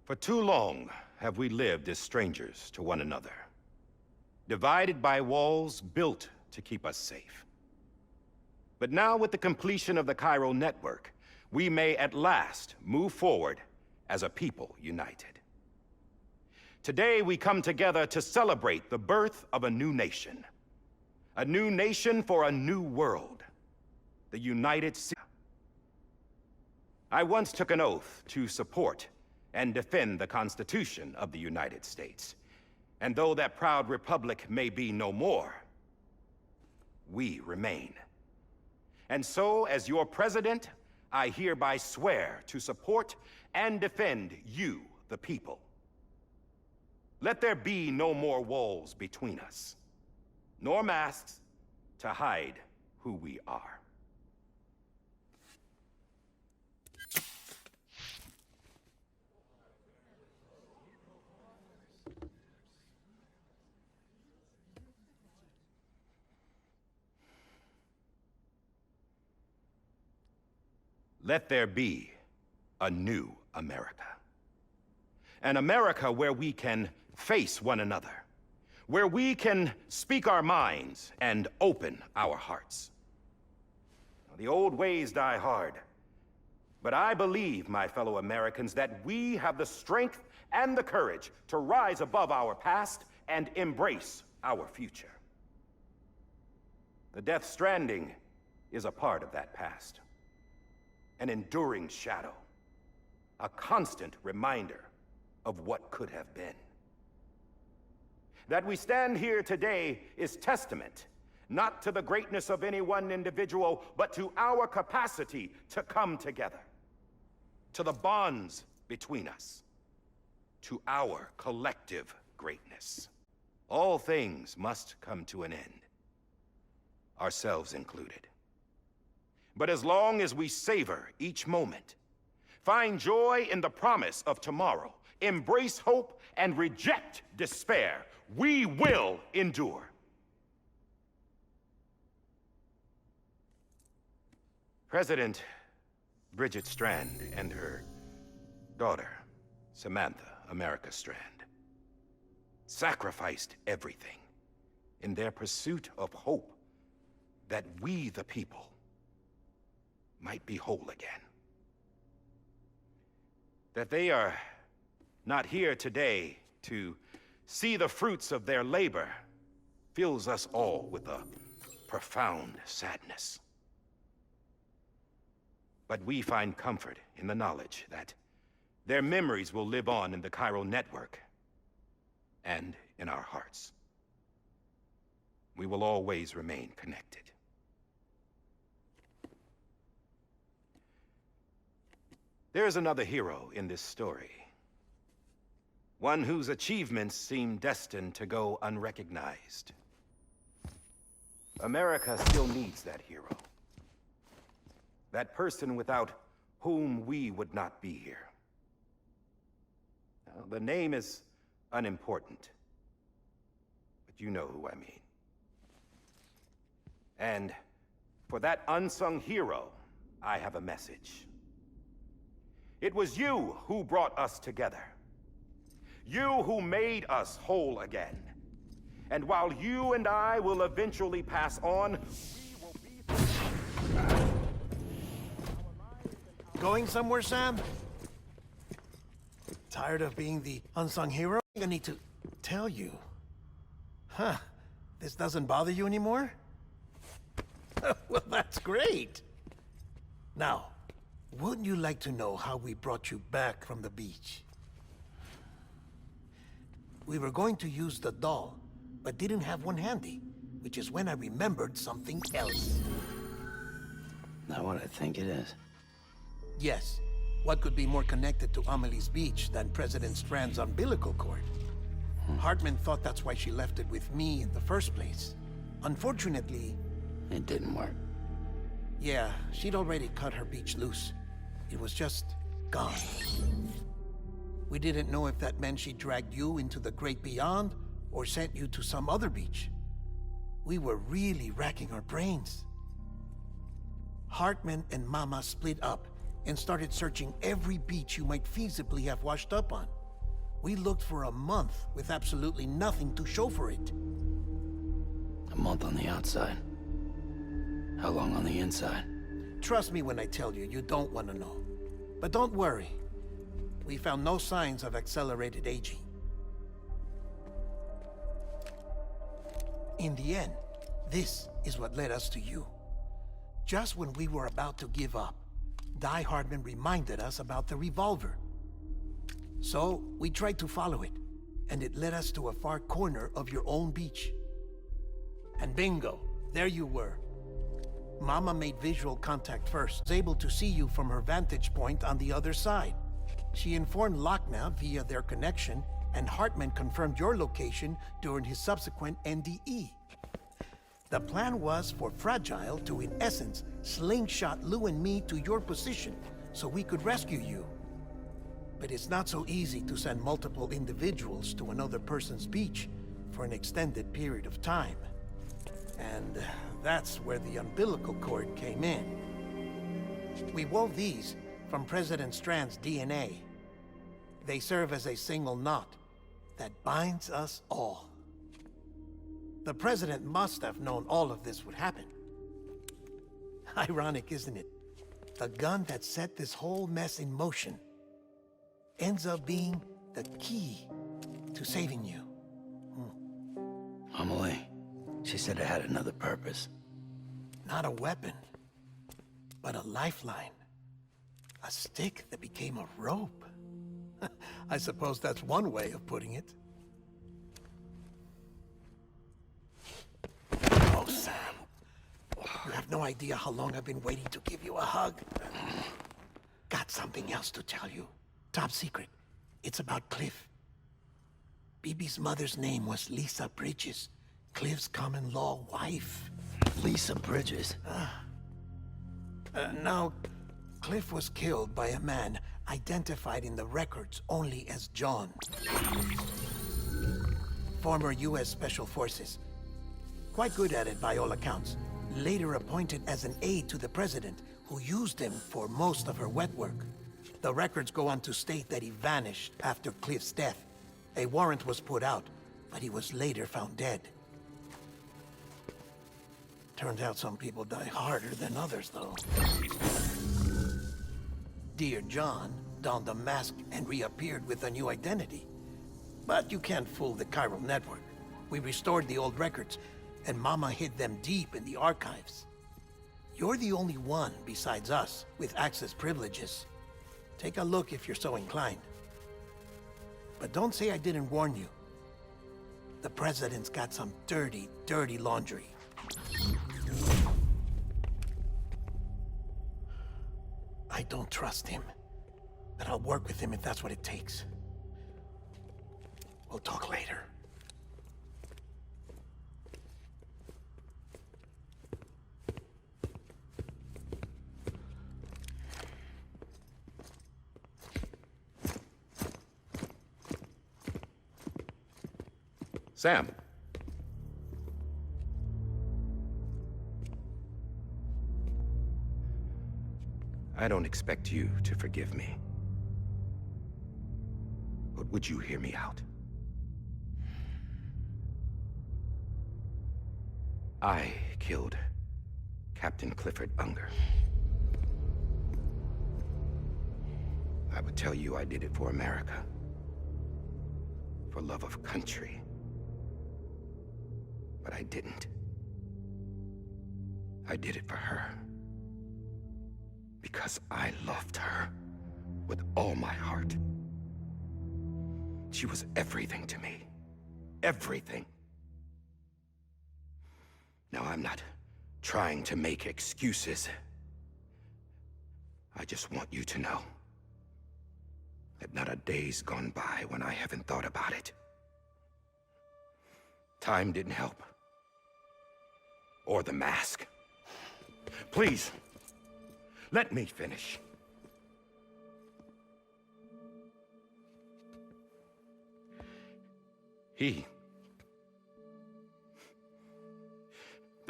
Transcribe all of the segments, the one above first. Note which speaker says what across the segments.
Speaker 1: For too long have we lived as strangers to one another, divided by walls built to keep us safe. But now, with the completion of the Cairo network, we may at last move forward as a people united. Today, we come together to celebrate the birth of a new nation. A new nation for a new world. The United States. I once took an oath to support and defend the Constitution of the United States. And though that proud republic may be no more, we remain. And so, as your president, I hereby swear to support and defend you, the people. Let there be no more walls between us, nor masks to hide who we are. Let there be a new America. An America where we can face one another, where we can speak our minds and open our hearts. The old ways die hard, but I believe, my fellow Americans, that we have the strength and the courage to rise above our past and embrace our future. The Death Stranding is a part of that past. An enduring shadow, a constant reminder of what could have been. That we stand here today is testament, not to the greatness of any one individual, but to our capacity to come together, to the bonds between us, to our collective greatness. All things must come to an end, ourselves included. But as long as we savor each moment, find joy in the promise of tomorrow, embrace hope, and reject despair, we will endure. President Bridget Strand and her daughter, Samantha America Strand, sacrificed everything in their pursuit of hope that we, the people, might be whole again. That they are not here today to see the fruits of their labor fills us all with a profound sadness. But we find comfort in the knowledge that their memories will live on in the Cairo network and in our hearts. We will always remain connected. There is another hero in this story. One whose achievements seem destined to go unrecognized. America still needs that hero. That person without whom we would not be here. Now, the name is unimportant, but you know who I mean. And for that unsung hero, I have a message. It was you who brought us together. You who made us whole again. And while you and I will eventually pass on, we will be...
Speaker 2: Going somewhere, Sam? Tired of being the unsung hero? I need to tell you. Huh. This doesn't bother you anymore? Well, that's great. Now, wouldn't you like to know how we brought you back from the beach? We were going to use the doll, but didn't have one handy, which is when I remembered something else.
Speaker 3: Not what I think it is.
Speaker 2: Yes. What could be more connected to Amelie's beach than President Strand's umbilical cord? Hartman thought that's why she left it with me in the first place. Unfortunately...
Speaker 3: It didn't work.
Speaker 2: Yeah, she'd already cut her beach loose. It was just gone. We didn't know if that meant she dragged you into the great beyond, or sent you to some other beach. We were really racking our brains. Hartman and Mama split up and started searching every beach you might feasibly have washed up on. We looked for a month with absolutely nothing to show for it.
Speaker 3: A month on the outside. How long on the inside?
Speaker 2: Trust me when I tell you, you don't want to know. But don't worry. We found no signs of accelerated aging. In the end, this is what led us to you. Just when we were about to give up, Die Hardman reminded us about the revolver. So, we tried to follow it, and it led us to a far corner of your own beach. And bingo, there you were. Mama made visual contact first, was able to see you from her vantage point on the other side. She informed Lockna via their connection, and Hartman confirmed your location during his subsequent NDE. The plan was for Fragile to, in essence, slingshot Lou and me to your position so we could rescue you. But it's not so easy to send multiple individuals to another person's beach for an extended period of time. And that's where the umbilical cord came in. We wove these from President Strand's DNA. They serve as a single knot that binds us all. The President must have known all of this would happen. Ironic, isn't it? The gun that set this whole mess in motion ends up being the key to saving you.
Speaker 3: Amelie, she said it had another purpose.
Speaker 2: Not a weapon, but a lifeline. A stick that became a rope. I suppose that's one way of putting it. Oh, Sam. You have no idea how long I've been waiting to give you a hug. Got something else to tell you. Top secret. It's about Cliff. BB's mother's name was Lisa Bridges, Cliff's common-law wife.
Speaker 3: Lisa Bridges.
Speaker 2: Now, Cliff was killed by a man identified in the records only as John. Former U.S. Special Forces. Quite good at it by all accounts. Later appointed as an aide to the president, who used him for most of her wet work. The records go on to state that he vanished after Cliff's death. A warrant was put out, but he was later found dead. Turns out some people die harder than others, though. Dear John donned a mask and reappeared with a new identity. But you can't fool the chiral network. We restored the old records, and Mama hid them deep in the archives. You're the only one besides us with access privileges. Take a look if you're so inclined. But don't say I didn't warn you. The president's got some dirty, dirty laundry. I don't trust him, but I'll work with him if that's what it takes. We'll talk later.
Speaker 1: Sam. I don't expect you to forgive me. But would you hear me out? I killed Captain Clifford Unger. I would tell you I did it for America. For love of country. But I didn't. I did it for her. Because I loved her with all my heart. She was everything to me. Everything. Now, I'm not trying to make excuses. I just want you to know that not a day's gone by when I haven't thought about it. Time didn't help. Or the mask. Please, let me finish. The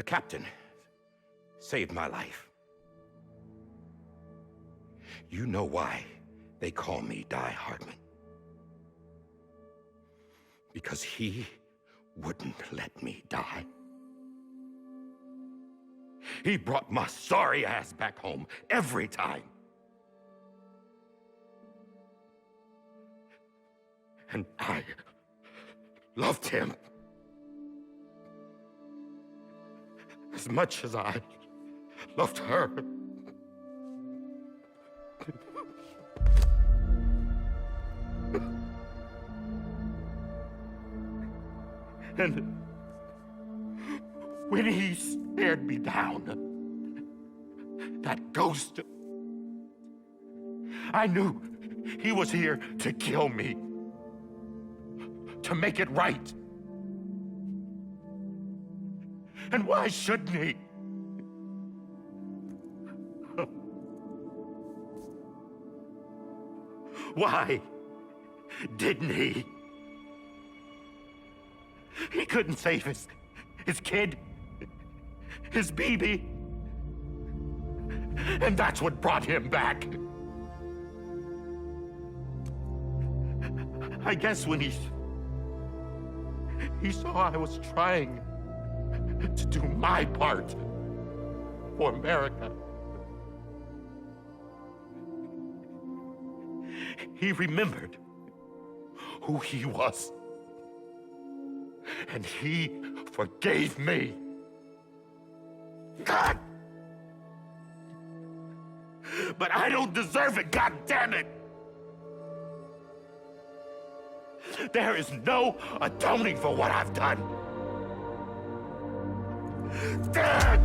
Speaker 1: captain, saved my life. You know why they call me Die Hardman. Because he wouldn't let me die. He brought my sorry ass back home every time. And I loved him as much as I loved her. And when he stared me down, that ghost, I knew he was here to kill me, to make it right. And why shouldn't he? Why didn't he? He couldn't save his kid, his baby. And that's what brought him back. I guess when he saw I was trying to do my part for America, he remembered who he was. And he forgave me. God! But I don't deserve it, God damn it! There is no atoning for what I've done. God!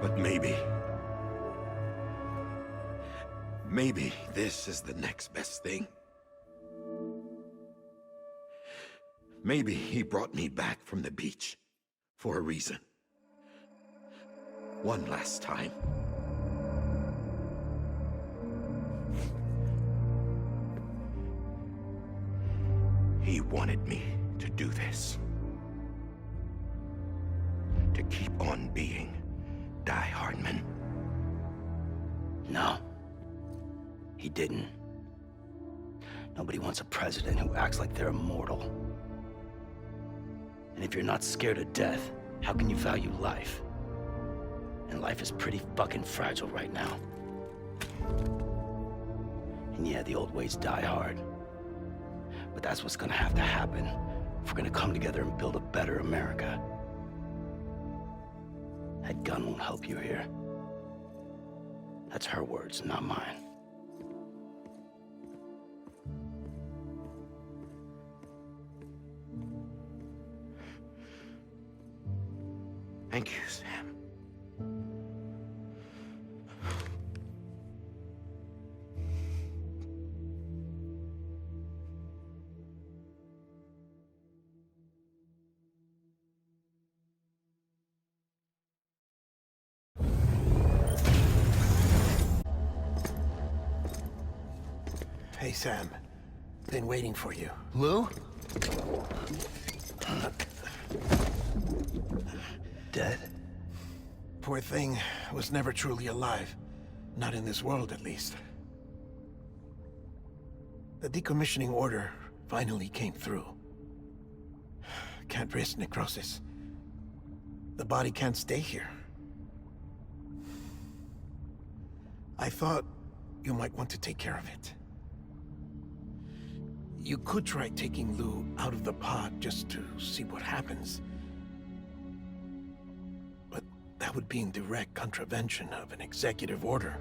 Speaker 1: But maybe this is the next best thing. Maybe he brought me back from the beach for a reason. One last time. He wanted me to do this. To keep on being Die Hardman.
Speaker 3: No. He didn't. Nobody wants a president who acts like they're immortal. And if you're not scared of death, how can you value life? And life is pretty fucking fragile right now. And yeah, the old ways die hard. But that's what's gonna have to happen if we're gonna come together and build a better America. That gun won't help you here. That's her words, not mine.
Speaker 1: Thank you, Sam.
Speaker 2: Hey, Sam. Been waiting for you.
Speaker 3: Lou? Dead?
Speaker 2: Poor thing was never truly alive. Not in this world, at least. The decommissioning order finally came through. Can't risk necrosis. The body can't stay here. I thought you might want to take care of it. You could try taking Lou out of the pod just to see what happens. But that would be in direct contravention of an executive order.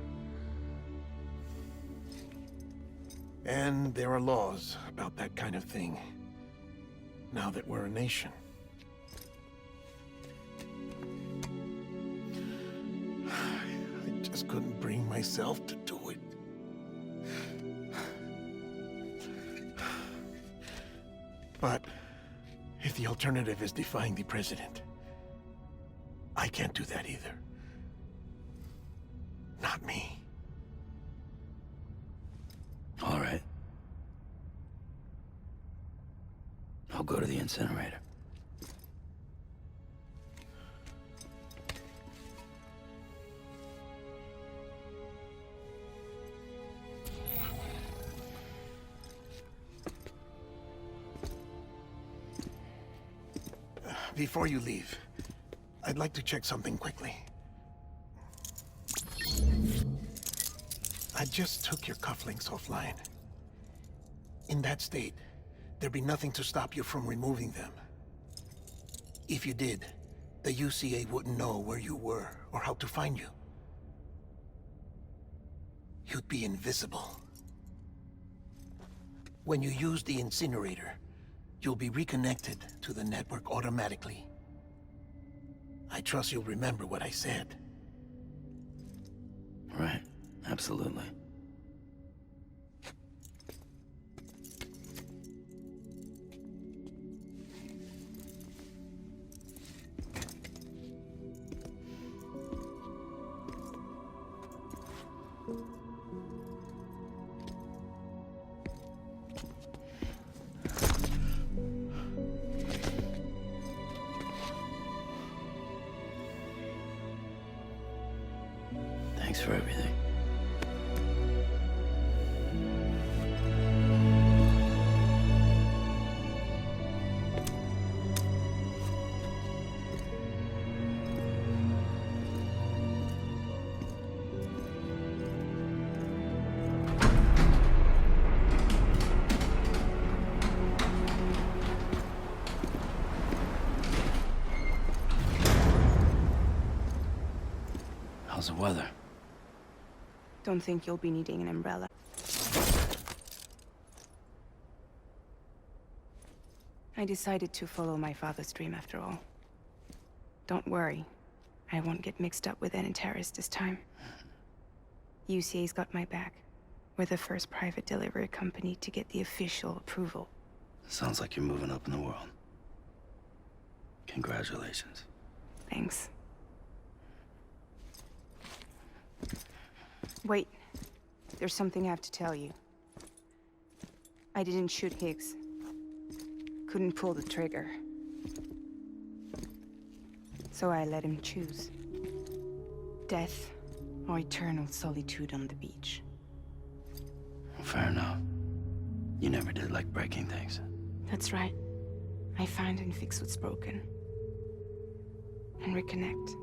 Speaker 2: And there are laws about that kind of thing, now that we're a nation. I just couldn't bring myself to do it. But if the alternative is defying the president, I can't do that either. Not me.
Speaker 3: All right. I'll go to the incinerator.
Speaker 2: Before you leave, I'd like to check something quickly. I just took your cufflinks offline. In that state, there'd be nothing to stop you from removing them. If you did, the UCA wouldn't know where you were or how to find you. You'd be invisible. When you use the incinerator, you'll be reconnected to the network automatically. I trust you'll remember what I said.
Speaker 3: Right. Absolutely. Thanks for everything. How's the weather?
Speaker 4: Don't think you'll be needing an umbrella. I decided to follow my father's dream after all. Don't worry. I won't get mixed up with any terrorists this time. UCA's got my back. We're the first private delivery company to get the official approval.
Speaker 3: Sounds like you're moving up in the world. Congratulations.
Speaker 4: Thanks. Wait. There's something I have to tell you. I didn't shoot Higgs. Couldn't pull the trigger. So I let him choose. Death or eternal solitude on the beach.
Speaker 3: Fair enough. You never did like breaking things.
Speaker 4: That's right. I find and fix what's broken. And reconnect.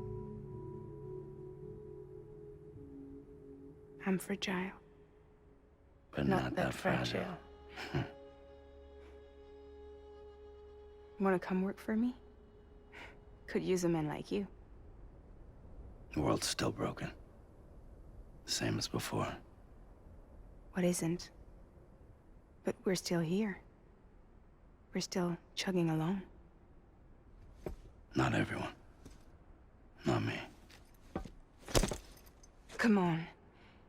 Speaker 4: I'm fragile.
Speaker 3: But not that fragile.
Speaker 4: Wanna come work for me? Could use a man like you.
Speaker 3: The world's still broken. Same as before.
Speaker 4: What isn't? But we're still here. We're still chugging along.
Speaker 3: Not everyone. Not me.
Speaker 4: Come on.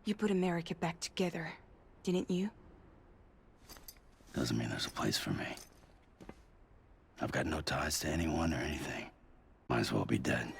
Speaker 4: You put America back together, didn't you?
Speaker 3: Doesn't mean there's a place for me. I've got no ties to anyone or anything. Might as well be dead.